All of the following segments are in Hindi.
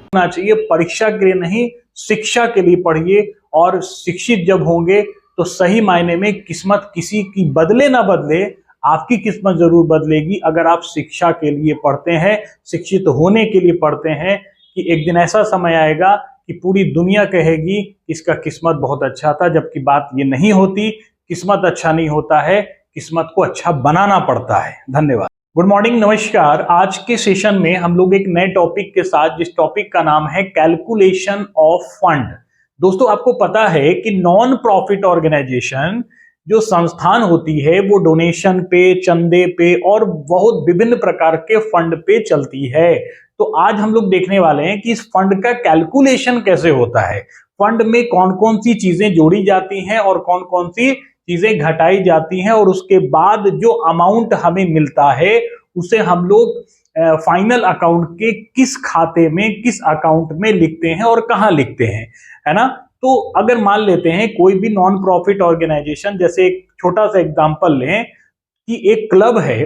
होना चाहिए, परीक्षा के लिए नहीं, शिक्षा के लिए पढ़िए। और शिक्षित जब होंगे तो सही मायने में किस्मत किसी की बदले ना बदले, आपकी किस्मत जरूर बदलेगी अगर आप शिक्षा के लिए पढ़ते हैं, शिक्षित होने के लिए पढ़ते हैं। कि एक दिन ऐसा समय आएगा कि पूरी दुनिया कहेगी इसका किस्मत बहुत अच्छा था, जबकि बात ये नहीं होती। किस्मत अच्छा नहीं होता है, किस्मत को अच्छा बनाना पड़ता है। धन्यवाद। गुड मॉर्निंग, नमस्कार। आज के सेशन में हम लोग एक नए टॉपिक के साथ, जिस टॉपिक का नाम है कैलकुलेशन ऑफ फंड। दोस्तों, आपको पता है कि नॉन प्रॉफिट ऑर्गेनाइजेशन जो संस्थान होती है वो डोनेशन पे, चंदे पे और बहुत विभिन्न प्रकार के फंड पे चलती है। तो आज हम लोग देखने वाले हैं कि इस फंड का कैलकुलेशन कैसे होता है, फंड में कौन कौन सी चीजें जोड़ी जाती हैं और कौन कौन सी चीजें घटाई जाती हैं, और उसके बाद जो अमाउंट हमें मिलता है उसे हम लोग फाइनल अकाउंट के किस खाते में, किस अकाउंट में लिखते हैं और कहां लिखते हैं, है ना। तो अगर मान लेते हैं कोई भी नॉन प्रॉफिट ऑर्गेनाइजेशन, जैसे एक छोटा सा एग्जांपल लें कि एक क्लब है,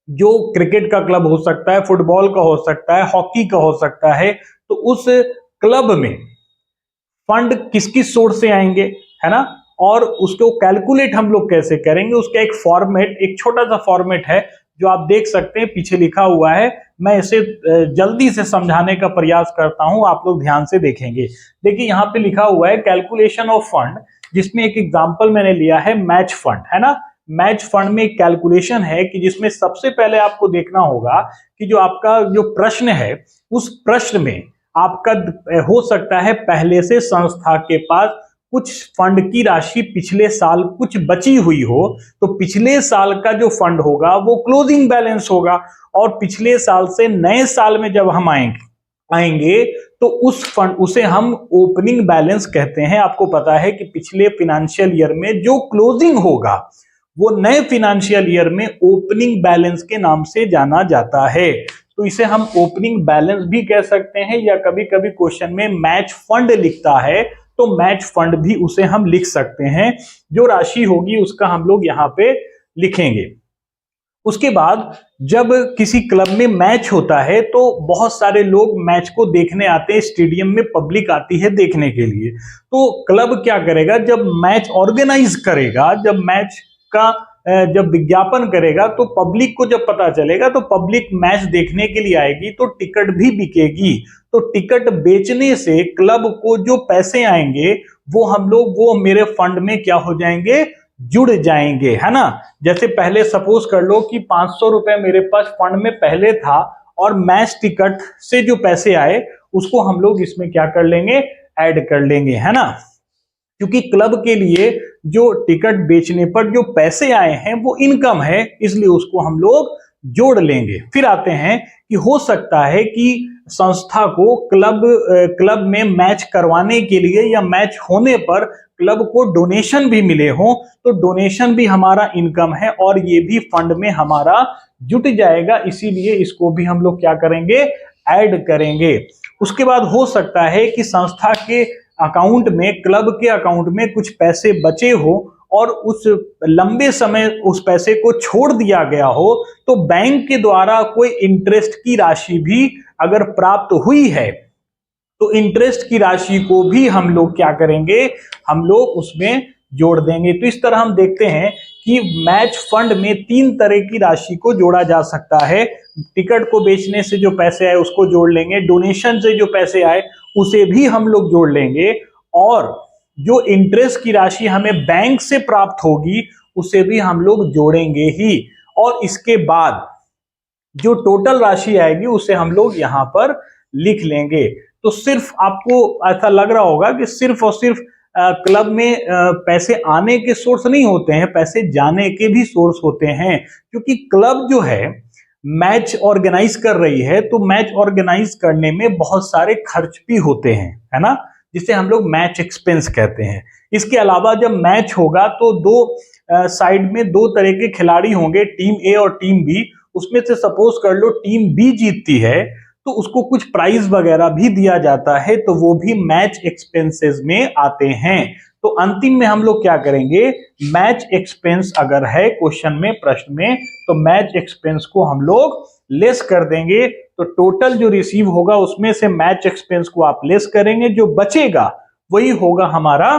जो क्रिकेट का क्लब हो सकता है, फुटबॉल का हो सकता है, हॉकी का हो सकता है। तो उस क्लब में फंड किस किस सोर्स से आएंगे, है ना, और उसको कैलकुलेट हम लोग कैसे करेंगे, उसका एक फॉर्मेट, एक छोटा सा फॉर्मेट है जो आप देख सकते हैं, पीछे लिखा हुआ है। मैं इसे जल्दी से समझाने का प्रयास करता हूं, आप लोग ध्यान से देखेंगे। देखिए यहाँ पे लिखा हुआ है कैलकुलेशन ऑफ फंड, जिसमें एक एग्जांपल मैंने लिया है मैच फंड, है ना। मैच फंड में एक कैलकुलेशन है कि जिसमें सबसे पहले आपको देखना होगा कि जो आपका जो प्रश्न है, उस प्रश्न में आपका हो सकता है पहले से संस्था के पास कुछ फंड की राशि पिछले साल कुछ बची हुई हो, तो पिछले साल का जो फंड होगा वो क्लोजिंग बैलेंस होगा। और पिछले साल से नए साल में जब हम आएंगे तो उस फंड, उसे हम ओपनिंग बैलेंस कहते हैं। आपको पता है कि पिछले फिनेंशियल ईयर में जो क्लोजिंग होगा वो नए फिनेंशियल ईयर में ओपनिंग बैलेंस के नाम से जाना जाता है। तो इसे हम ओपनिंग बैलेंस भी कह सकते हैं, या कभी कभी क्वेश्चन में मैच फंड लिखता है तो मैच फंड भी उसे हम लिख सकते हैं। जो राशि होगी उसका हम लोग यहाँ पे लिखेंगे। उसके बाद जब किसी क्लब में मैच होता है तो बहुत सारे लोग मैच को देखने आते हैं, स्टेडियम में पब्लिक आती है देखने के लिए। तो क्लब क्या करेगा, जब मैच ऑर्गेनाइज करेगा, जब मैच का जब विज्ञापन करेगा तो पब्लिक को जब पता चलेगा तो पब्लिक मैच देखने के लिए आएगी, तो टिकट भी बिकेगी। तो टिकट बेचने से क्लब को जो पैसे आएंगे वो हम लोग, वो मेरे फंड में क्या हो जाएंगे, जुड़ जाएंगे, है ना। जैसे पहले सपोज कर लो कि 500 रुपए मेरे पास फंड में पहले था, और मैच टिकट से जो पैसे आए उसको हम लोग इसमें क्या कर लेंगे, ऐड कर लेंगे, है ना। क्योंकि क्लब के लिए जो टिकट बेचने पर जो पैसे आए हैं वो इनकम है, इसलिए उसको हम लोग जोड़ लेंगे। फिर आते हैं कि हो सकता है कि संस्था को क्लब में मैच करवाने के लिए या मैच होने पर क्लब को डोनेशन भी मिले हो, तो डोनेशन भी हमारा इनकम है और ये भी फंड में हमारा जुट जाएगा, इसीलिए इसको भी हम लोग क्या करेंगे, ऐड करेंगे। उसके बाद हो सकता है कि संस्था के अकाउंट में, क्लब के अकाउंट में कुछ पैसे बचे हो और उस लंबे समय उस पैसे को छोड़ दिया गया हो, तो बैंक के द्वारा कोई इंटरेस्ट की राशि भी अगर प्राप्त हुई है तो इंटरेस्ट की राशि को भी हम लोग क्या करेंगे, हम लोग उसमें जोड़ देंगे। तो इस तरह हम देखते हैं कि मैच फंड में 3 तरह की राशि को जोड़ा जा सकता है। टिकट को बेचने से जो पैसे आए उसको जोड़ लेंगे, डोनेशन से जो पैसे आए उसे भी हम लोग जोड़ लेंगे, और जो इंटरेस्ट की राशि हमें बैंक से प्राप्त होगी उसे भी हम लोग जोड़ेंगे ही। और इसके बाद जो टोटल राशि आएगी उसे हम लोग यहां पर लिख लेंगे। तो सिर्फ आपको ऐसा लग रहा होगा कि सिर्फ और सिर्फ क्लब में पैसे आने के सोर्स नहीं होते हैं, पैसे जाने के भी सोर्स होते हैं। क्योंकि क्लब जो है मैच ऑर्गेनाइज कर रही है, तो मैच ऑर्गेनाइज करने में बहुत सारे खर्च भी होते हैं, है ना, जिसे हम लोग मैच एक्सपेंस कहते हैं। इसके अलावा जब मैच होगा तो दो साइड में 2 तरह के खिलाड़ी होंगे, टीम ए और टीम बी। उसमें से सपोज कर लो टीम बी जीतती है तो उसको कुछ प्राइज वगैरह भी दिया जाता है, तो वो भी मैच एक्सपेंसेस में आते हैं। तो अंतिम में हम लोग क्या करेंगे, मैच एक्सपेंस अगर है क्वेश्चन में, प्रश्न में, तो मैच एक्सपेंस को हम लोग लेस कर देंगे तो टोटल जो रिसीव होगा उसमें से मैच एक्सपेंस को आप लेस करेंगे, जो बचेगा वही होगा हमारा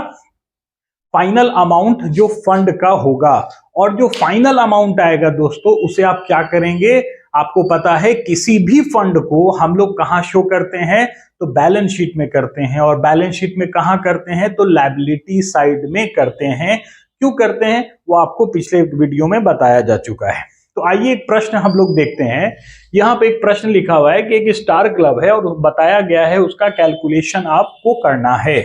फाइनल अमाउंट जो फंड का होगा। और जो फाइनल अमाउंट आएगा दोस्तों उसे आप क्या करेंगे, आपको पता है किसी भी फंड को हम लोग कहां शो करते हैं, तो बैलेंस शीट में करते हैं। और बैलेंस शीट में कहां करते हैं, तो लायबिलिटी साइड में करते हैं। क्यों करते हैं वो आपको पिछले वीडियो में बताया जा चुका है। तो आइए एक प्रश्न हम लोग देखते हैं। यहां पे एक प्रश्न लिखा हुआ है कि एक स्टार क्लब है और बताया गया है उसका कैलकुलेशन आपको करना है।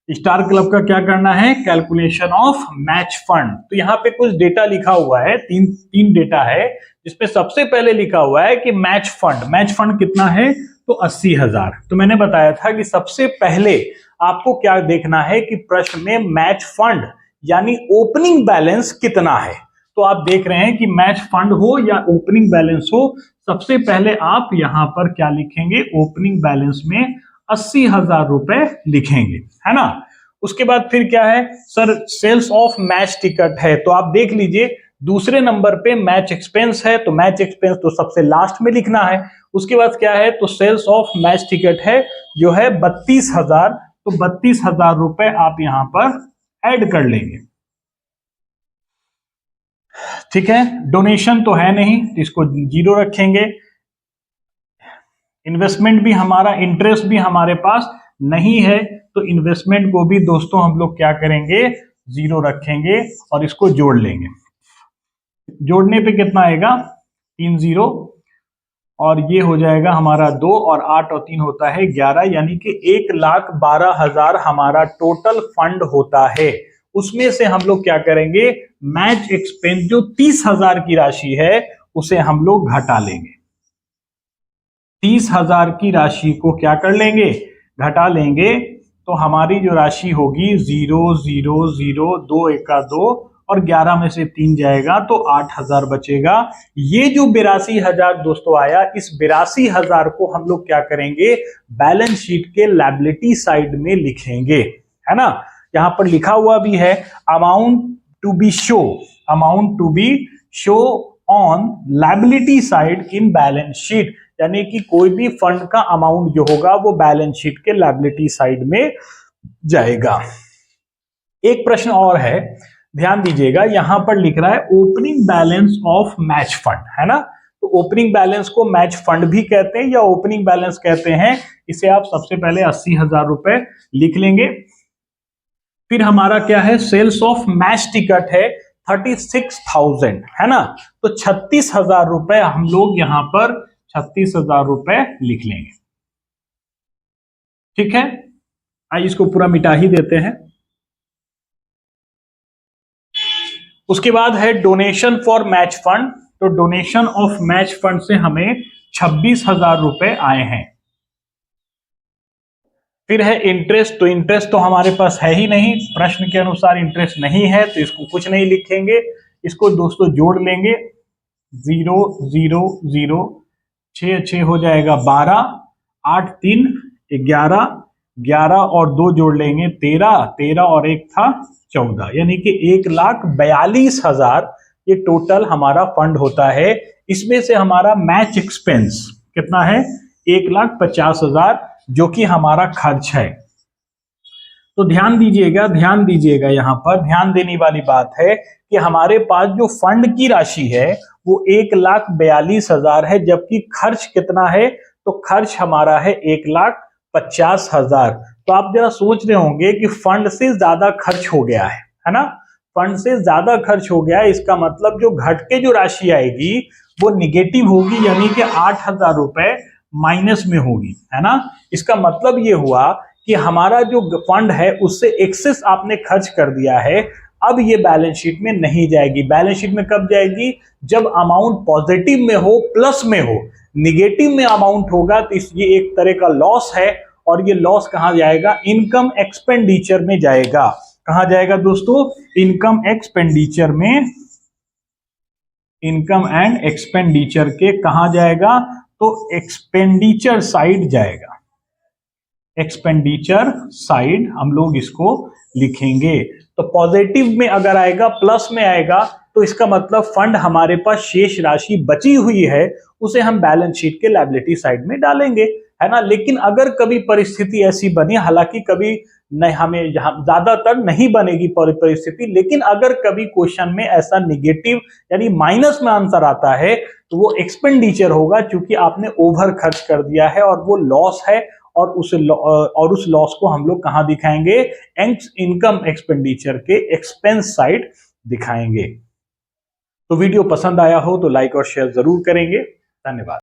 स्टार क्लब का क्या करना है, कैलकुलेशन ऑफ मैच फंड। तो यहाँ पे कुछ डेटा लिखा हुआ है, तीन डेटा है, जिसमें सबसे पहले लिखा हुआ है कि मैच फंड कितना है, तो 80,000। तो मैंने बताया था कि सबसे पहले आपको क्या देखना है कि प्रश्न में मैच फंड यानी ओपनिंग बैलेंस कितना है। तो आप देख रहे हैं कि मैच फंड हो या ओपनिंग बैलेंस हो, सबसे पहले आप यहां पर क्या लिखेंगे, ओपनिंग बैलेंस में 80,000 रुपए लिखेंगे, है ना। उसके बाद फिर क्या है, sir sales of match ticket है, तो आप देख लीजिए दूसरे नंबर पे मैच एक्सपेंस है, तो मैच एक्सपेंस तो सबसे लास्ट में लिखना है। उसके बाद क्या है, तो सेल्स ऑफ मैच टिकट है जो है 32,000, तो 32,000 रुपए आप यहां पर ऐड कर लेंगे। ठीक है, डोनेशन तो है नहीं, इसको जीरो रखेंगे। इन्वेस्टमेंट भी हमारा, इंटरेस्ट भी हमारे पास नहीं है, तो इन्वेस्टमेंट को भी दोस्तों हम लोग क्या करेंगे, जीरो रखेंगे और इसको जोड़ लेंगे। जोड़ने पे कितना आएगा, 3 जीरो, और ये हो जाएगा हमारा 2 और 8 और 3 होता है 11, यानी कि 1,12,000 हमारा टोटल फंड होता है। उसमें से हम लोग क्या करेंगे, मैच एक्सपेंस जो 30,000 की राशि है उसे हम लोग घटा लेंगे। 30,000 की राशि को क्या कर लेंगे, घटा लेंगे, तो हमारी जो राशि होगी 0 0 0, 2 एका 2 और 11 में से 3 जाएगा तो 8,000 बचेगा। ये जो 82,000 दोस्तों आया, इस 82,000 को हम लोग क्या करेंगे, बैलेंस शीट के लायबिलिटी साइड में लिखेंगे, है ना। यहां पर लिखा हुआ भी है amount to be show on liability side in balance sheet, यानी कि कोई भी फंड का अमाउंट जो होगा वो बैलेंस शीट के लायबिलिटी साइड में जाएगा। एक प्रश्न और है, ध्यान दीजिएगा, यहां पर लिख रहा है opening balance of match fund, है ना। तो ओपनिंग बैलेंस को मैच फंड भी कहते हैं या ओपनिंग बैलेंस कहते हैं। इसे आप सबसे पहले 80,000 रुपए लिख लेंगे। फिर हमारा क्या है, सेल्स ऑफ मैच टिकट है 36,000, है ना। तो 36,000 रुपए हम लोग यहां पर 36,000 रुपए लिख लेंगे। ठीक है, आइए इसको पूरा मिटा ही देते हैं। उसके बाद है डोनेशन फॉर मैच फंड, तो डोनेशन ऑफ मैच फंड से हमें 26,000 रुपए आए हैं। फिर है इंटरेस्ट, तो इंटरेस्ट तो हमारे पास है ही नहीं, प्रश्न के अनुसार इंटरेस्ट नहीं है, तो इसको कुछ नहीं लिखेंगे। इसको दोस्तों जोड़ लेंगे, 0 0 0, 6 6 हो जाएगा 12, 8 3 11, 11 और 2 जोड़ लेंगे 13, 13 और 1 था 14, यानी कि 1,42,000 ये टोटल हमारा फंड होता है। इसमें से हमारा मैच एक्सपेंस कितना है, 1,50,000 जो कि हमारा खर्च है। तो ध्यान दीजिएगा यहां पर ध्यान देने वाली बात है कि हमारे पास जो फंड की राशि है वो 1,42,000 है, जबकि खर्च कितना है, तो खर्च हमारा है 1,50,000। तो आप जरा सोच रहे होंगे कि फंड से ज्यादा खर्च हो गया है ना, फंड से ज्यादा खर्च हो गया है, इसका मतलब जो घट के जो राशि आएगी वो निगेटिव होगी, यानी कि 8,000 रुपए माइनस में होगी, है ना। इसका मतलब ये हुआ कि हमारा जो फंड है उससे एक्सेस आपने खर्च कर दिया है, अब ये बैलेंस शीट में नहीं जाएगी। बैलेंस शीट में कब जाएगी, जब अमाउंट पॉजिटिव में हो, प्लस में हो। निगेटिव में अमाउंट होगा तो ये एक तरह का लॉस है, और ये लॉस कहां जाएगा, इनकम एक्सपेंडिचर में जाएगा। कहां जाएगा दोस्तों, इनकम एक्सपेंडिचर में, इनकम एंड एक्सपेंडिचर के कहां जाएगा, तो एक्सपेंडिचर साइड जाएगा। एक्सपेंडिचर साइड हम लोग इसको लिखेंगे। तो पॉजिटिव में अगर आएगा, प्लस में आएगा, तो इसका मतलब फंड हमारे पास शेष राशि बची हुई है, उसे हम बैलेंस शीट के लायबिलिटी साइड में डालेंगे, है ना। लेकिन अगर कभी परिस्थिति ऐसी बनी, हालांकि कभी नहीं, हमें ज्यादातर नहीं बनेगी परिस्थिति, लेकिन अगर कभी क्वेश्चन में ऐसा निगेटिव यानी माइनस में आंसर आता है तो वो एक्सपेंडिचर होगा, क्योंकि आपने ओवर खर्च कर दिया है और वो लॉस है, और उस लॉस को हम लोग कहां दिखाएंगे, इनकम एक्सपेंडिचर के एक्सपेंस साइड दिखाएंगे। तो वीडियो पसंद आया हो तो लाइक और शेयर जरूर करेंगे। धन्यवाद।